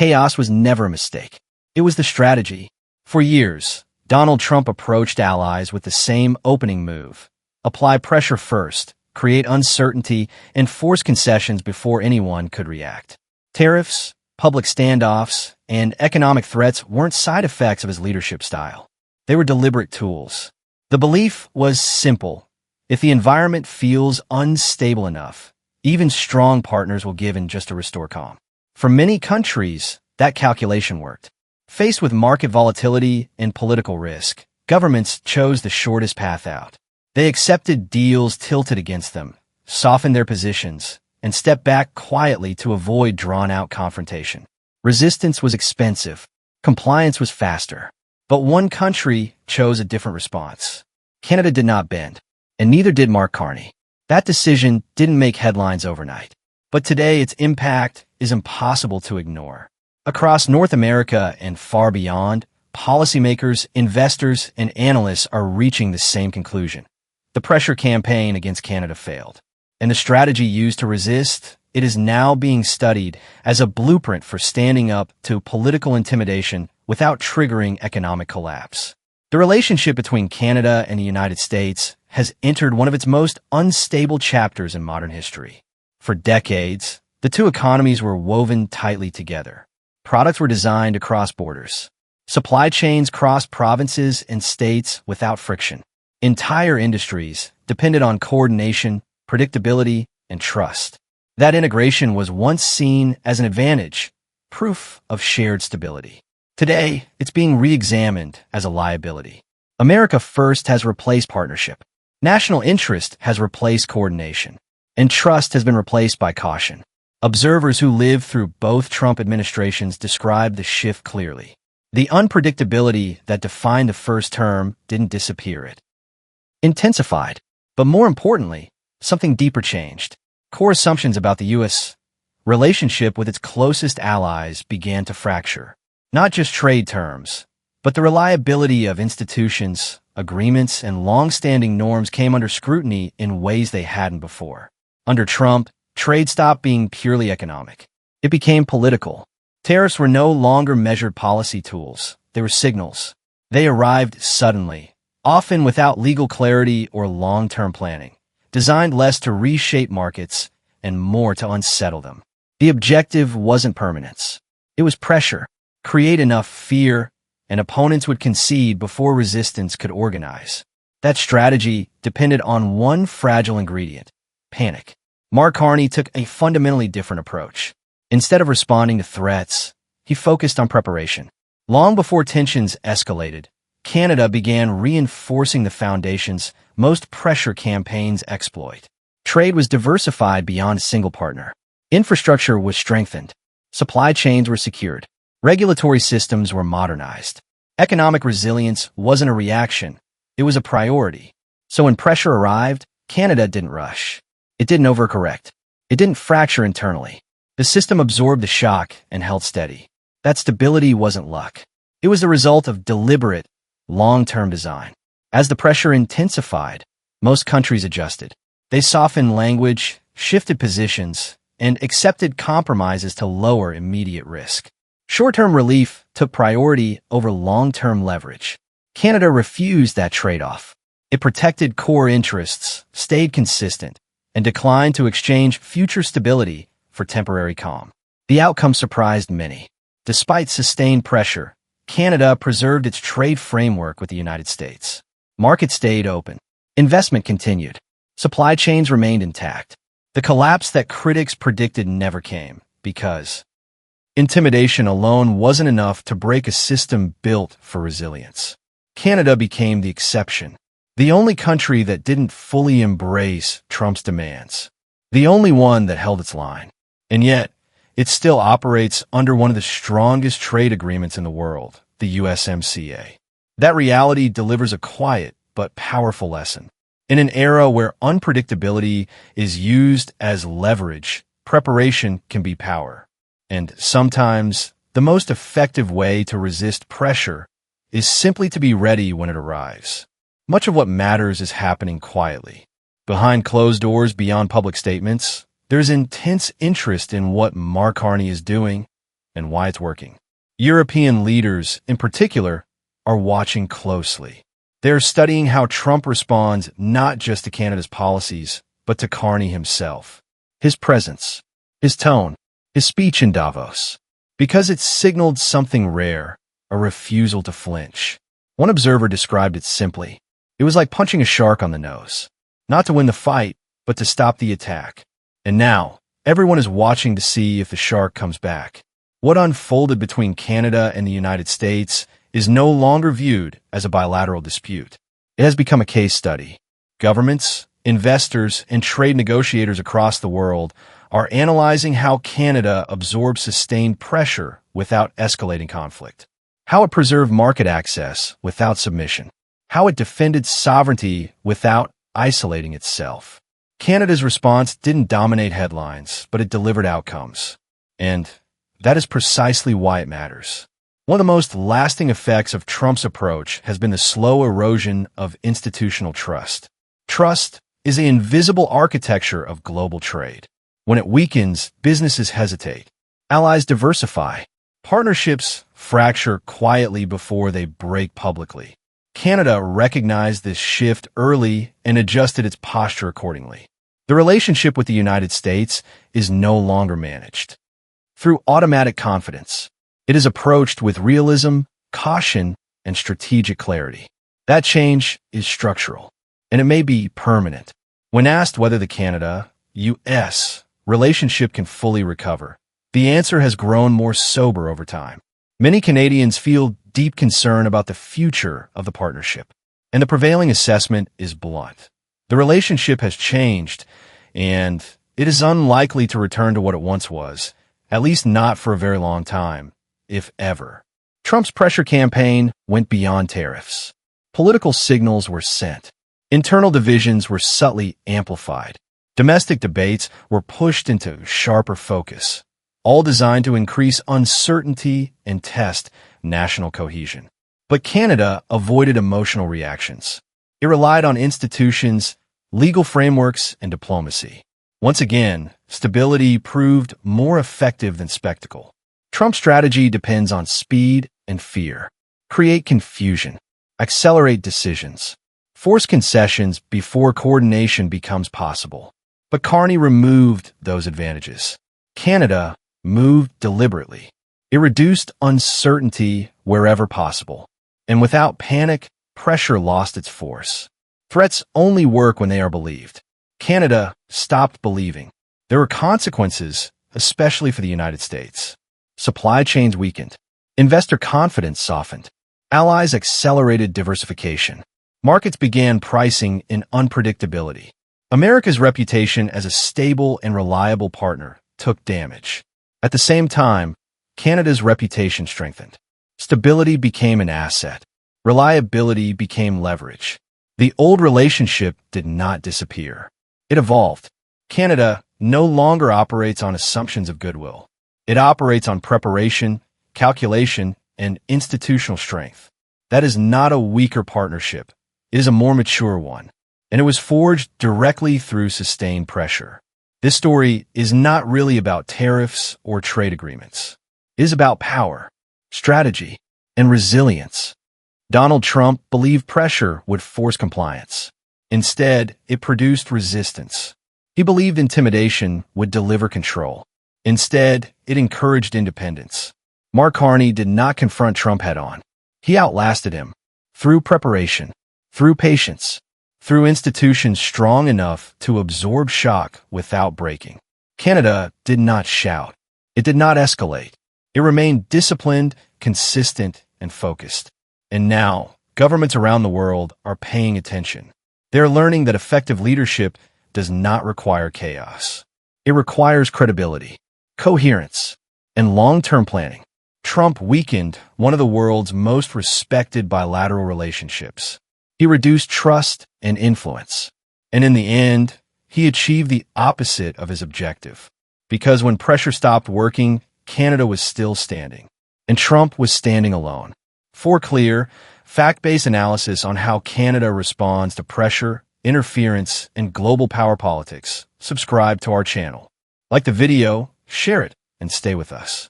Chaos was never a mistake. It was the strategy. For years, Donald Trump approached allies with the same opening move. Apply pressure first, create uncertainty, and force concessions before anyone could react. Tariffs, public standoffs, and economic threats weren't side effects of his leadership style. They were deliberate tools. The belief was simple. If the environment feels unstable enough, even strong partners will give in just to restore calm. For many countries, that calculation worked. Faced with market volatility and political risk, governments chose the shortest path out. They accepted deals tilted against them, softened their positions, and stepped back quietly to avoid drawn-out confrontation. Resistance was expensive. Compliance was faster. But one country chose a different response. Canada did not bend, and neither did Mark Carney. That decision didn't make headlines overnight. But today, its impact is impossible to ignore. Across North America and far beyond, policymakers, investors, and analysts are reaching the same conclusion. The pressure campaign against Canada failed. And the strategy used to resist, it is now being studied as a blueprint for standing up to political intimidation without triggering economic collapse. The relationship between Canada and the United States has entered one of its most unstable chapters in modern history. For decades, the two economies were woven tightly together. Products were designed across borders. Supply chains crossed provinces and states without friction. Entire industries depended on coordination, predictability, and trust. That integration was once seen as an advantage, proof of shared stability. Today, it's being re-examined as a liability. America First has replaced partnership. National interest has replaced coordination. And trust has been replaced by caution. Observers who lived through both Trump administrations describe the shift clearly. The unpredictability that defined the first term didn't disappear, it intensified. But more importantly, something deeper changed. Core assumptions about the U.S. relationship with its closest allies began to fracture. Not just trade terms, but the reliability of institutions, agreements, and long-standing norms came under scrutiny in ways they hadn't before. Under Trump, trade stopped being purely economic. It became political. Tariffs were no longer measured policy tools. They were signals. They arrived suddenly, often without legal clarity or long-term planning, designed less to reshape markets and more to unsettle them. The objective wasn't permanence. It was pressure. Create enough fear, and opponents would concede before resistance could organize. That strategy depended on one fragile ingredient: panic. Mark Carney took a fundamentally different approach. Instead of responding to threats, he focused on preparation. Long before tensions escalated, Canada began reinforcing the foundations most pressure campaigns exploit. Trade was diversified beyond a single partner. Infrastructure was strengthened. Supply chains were secured. Regulatory systems were modernized. Economic resilience wasn't a reaction. It was a priority. So when pressure arrived, Canada didn't rush. It didn't overcorrect. It didn't fracture internally. The system absorbed the shock and held steady. That stability wasn't luck. It was the result of deliberate, long-term design. As the pressure intensified, most countries adjusted. They softened language, shifted positions, and accepted compromises to lower immediate risk. Short-term relief took priority over long-term leverage. Canada refused that trade-off. It protected core interests, stayed consistent, and declined to exchange future stability for temporary calm. The outcome surprised many. Despite sustained pressure, Canada preserved its trade framework with the United States. Markets stayed open. Investment continued. Supply chains remained intact. The collapse that critics predicted never came because intimidation alone wasn't enough to break a system built for resilience. Canada became the exception, the only country that didn't fully embrace Trump's demands, the only one that held its line. And yet, it still operates under one of the strongest trade agreements in the world, the USMCA. That reality delivers a quiet but powerful lesson. In an era where unpredictability is used as leverage, preparation can be power. And sometimes, the most effective way to resist pressure is simply to be ready when it arrives. Much of what matters is happening quietly. Behind closed doors, beyond public statements, there's intense interest in what Mark Carney is doing and why it's working. European leaders, in particular, are watching closely. They're studying how Trump responds not just to Canada's policies, but to Carney himself. His presence, his tone, his speech in Davos. Because it signaled something rare, a refusal to flinch. One observer described it simply. It was like punching a shark on the nose. Not to win the fight, but to stop the attack. And now, everyone is watching to see if the shark comes back. What unfolded between Canada and the United States is no longer viewed as a bilateral dispute. It has become a case study. Governments, investors, and trade negotiators across the world are analyzing how Canada absorbs sustained pressure without escalating conflict, how it preserved market access without submission, how it defended sovereignty without isolating itself. Canada's response didn't dominate headlines, but it delivered outcomes. And that is precisely why it matters. One of the most lasting effects of Trump's approach has been the slow erosion of institutional trust. Trust is the invisible architecture of global trade. When it weakens, businesses hesitate. Allies diversify. Partnerships fracture quietly before they break publicly. Canada recognized this shift early and adjusted its posture accordingly. The relationship with the United States is no longer managed through automatic confidence. It is approached with realism, caution, and strategic clarity. That change is structural, and it may be permanent. When asked whether the Canada-US relationship can fully recover, the answer has grown more sober over time. Many Canadians feel deep concern about the future of the partnership, and the prevailing assessment is blunt. The relationship has changed, and it is unlikely to return to what it once was, at least not for a very long time, if ever. Trump's pressure campaign went beyond tariffs. Political signals were sent. Internal divisions were subtly amplified. Domestic debates were pushed into sharper focus, all designed to increase uncertainty and test national cohesion. But Canada avoided emotional reactions. It relied on institutions, legal frameworks, and diplomacy. Once again, stability proved more effective than spectacle. Trump's strategy depends on speed and fear. Create confusion. Accelerate decisions. Force concessions before coordination becomes possible. But Carney removed those advantages. Canada moved deliberately. It reduced uncertainty wherever possible. And without panic, pressure lost its force. Threats only work when they are believed. Canada stopped believing. There were consequences, especially for the United States. Supply chains weakened. Investor confidence softened. Allies accelerated diversification. Markets began pricing in unpredictability. America's reputation as a stable and reliable partner took damage. At the same time, Canada's reputation strengthened. Stability became an asset. Reliability became leverage. The old relationship did not disappear. It evolved. Canada no longer operates on assumptions of goodwill. It operates on preparation, calculation, and institutional strength. That is not a weaker partnership. It is a more mature one, and it was forged directly through sustained pressure. This story is not really about tariffs or trade agreements. It is about power, strategy, and resilience. Donald Trump believed pressure would force compliance. Instead, it produced resistance. He believed intimidation would deliver control. Instead, it encouraged independence. Mark Carney did not confront Trump head-on. He outlasted him through preparation, through patience, through institutions strong enough to absorb shock without breaking. Canada did not shout. It did not escalate. It remained disciplined, consistent, and focused. And now, governments around the world are paying attention. They're learning that effective leadership does not require chaos. It requires credibility, coherence, and long-term planning. Trump weakened one of the world's most respected bilateral relationships. He reduced trust and influence. And in the end, he achieved the opposite of his objective. Because when pressure stopped working, Canada was still standing. And Trump was standing alone. For clear, fact-based analysis on how Canada responds to pressure, interference, and global power politics, subscribe to our channel. Like the video, share it, and stay with us.